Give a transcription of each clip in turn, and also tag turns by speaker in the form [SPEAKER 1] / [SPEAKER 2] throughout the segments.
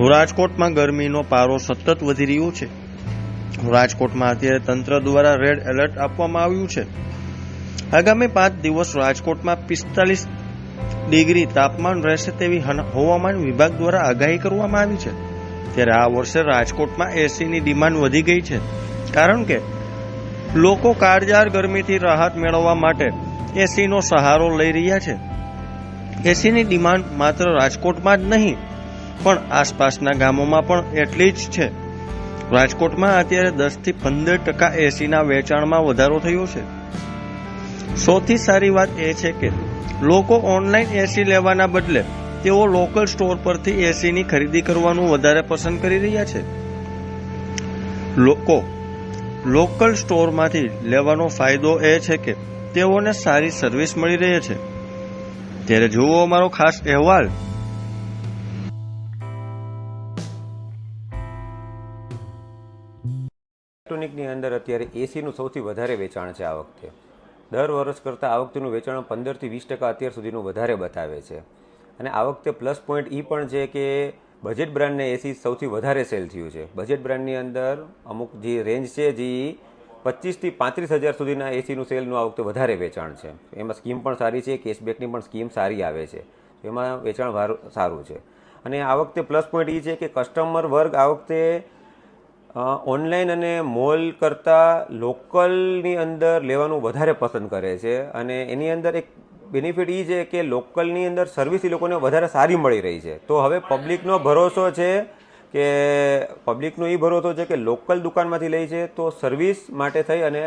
[SPEAKER 1] રાજકોટમાં ગરમીનો પારો સતત વધી રહ્યો છે। રાજકોટમાં અત્યારે તંત્ર દ્વારા રેડ એલર્ટ આપવામાં આવ્યું છે। આગામી 5 દિવસ રાજકોટમાં 45 ડિગ્રી તાપમાન રહેશે તેવી હવામાન વિભાગ દ્વારા આગાહી કરવામાં આવી છે। ત્યારે આ વર્ષે રાજકોટમાં એસીની ડિમાન્ડ વધી ગઈ છે, કારણ કે લોકો કાળઝાળ ગરમીથી રાહત મેળવવા માટે એસીનો સહારો લઈ રહ્યા છે। એસીની ડિમાન્ડ માત્ર રાજકોટમાં જ નહીં પણ આસપાસના ગામોમાં પણ એટલી જ છે। રાજકોટમાં અત્યારે 10 થી 15% એસીના વેચાણમાં વધારો થયો છે। સૌથી સારી વાત એ છે કે લોકો ઓનલાઈન એસી લેવાના બદલે તેઓ લોકલ સ્ટોર પરથી એસીની ખરીદી કરવાનું વધારે પસંદ કરી રહ્યા છે। લોકો લોકલ સ્ટોરમાંથી લેવાનો ફાયદો એ છે કે તેઓને સારી સર્વિસ મળી રહે છે। ત્યારે જુઓ અમારો ખાસ અહેવાલ।
[SPEAKER 2] ઇલેક્ટ્રોનિકની અંદર અત્યારે એસીનું સૌથી વધારે વેચાણ છે આ વખતે। દર વર્ષ કરતાં આ વખતેનું વેચાણ 15 થી 20% અત્યાર સુધીનું વધારે બતાવે છે। અને આ વખતે પ્લસ પોઈન્ટ એ પણ છે કે બજેટ બ્રાન્ડને એસી સૌથી વધારે સેલ થયું છે। બજેટ બ્રાન્ડની અંદર અમુક જે રેન્જ છે જે 25 થી 35 હજાર સુધીના એસીનું સેલનું આ વખતે વધારે વેચાણ છે। એમાં સ્કીમ પણ સારી છે, કેશબેકની પણ સ્કીમ સારી આવે છે, એમાં વેચાણ સારું છે। અને આ વખતે પ્લસ પોઈન્ટ એ છે કે કસ્ટમર વર્ગ આ વખતે ઓનલાઈન અને મોલ કરતાં લોકલની અંદર લેવાનું વધારે પસંદ કરે છે। અને એની અંદર એક બેનિફિટ એ છે કે લોકલની અંદર સર્વિસ એ લોકોને વધારે સારી મળી રહી છે। તો હવે પબ્લિકનો ભરોસો છે કે લોકલ દુકાનમાંથી લે છે તો સર્વિસ માટે થઈ અને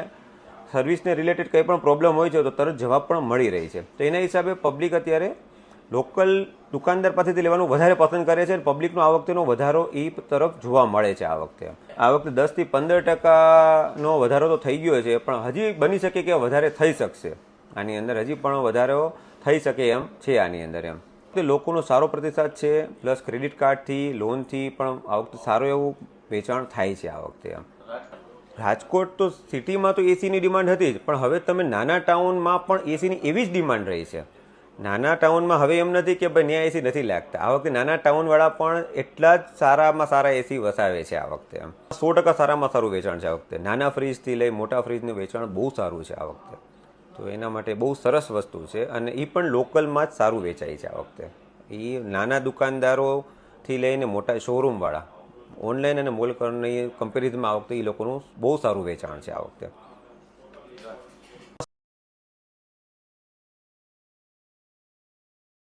[SPEAKER 2] સર્વિસને રિલેટેડ કંઈ પણ પ્રોબ્લેમ હોય છે તો તરત જવાબ પણ મળી રહી છે। તો એના હિસાબે પબ્લિક અત્યારે લોકલ દુકાનદાર પાસેથી લેવાનું વધારે પસંદ કરે છે। પબ્લિકનો આ વખતેનો વધારો એ તરફ જોવા મળે છે। આ વખતે 10 થી 15%નો વધારો તો થઈ ગયો છે, પણ હજી બની શકે કે વધારે થઈ શકશે। આની અંદર હજી પણ વધારો થઈ શકે એમ છે આની અંદર એમ લોકોનો સારો પ્રતિસાદ છે। પ્લસ ક્રેડિટ કાર્ડથી લોનથી પણ આ વખતે સારું એવું વેચાણ થાય છે આ વખતે એમ। રાજકોટ તો સિટીમાં તો એસીની ડિમાન્ડ હતી જ, પણ હવે તમે નાના ટાઉનમાં પણ એસીની એવી જ ડિમાન્ડ રહી છે। નાના ટાઉનમાં હવે એમ નથી કે ભાઈ ત્યાં એસી નથી લાગતા। આ વખતે નાના ટાઉનવાળા પણ એટલા જ સારામાં સારા એસી વસાવે છે આ વખતે એમ 100% સારામાં સારું વેચાણ છે આ વખતે। નાના ફ્રીજથી લઈ મોટા ફ્રીજનું વેચાણ બહુ સારું છે આ વખતે। તો એના માટે બહુ સરસ વસ્તુ છે અને એ પણ લોકલમાં જ સારું વેચાય છે આ વખતે। એ નાના દુકાનદારોથી લઈને મોટા શોરૂમવાળા ઓનલાઈન અને મોલ કમ્પેરિઝનમાં આ વખતે એ લોકોનું બહુ સારું વેચાણ છે આ વખતે।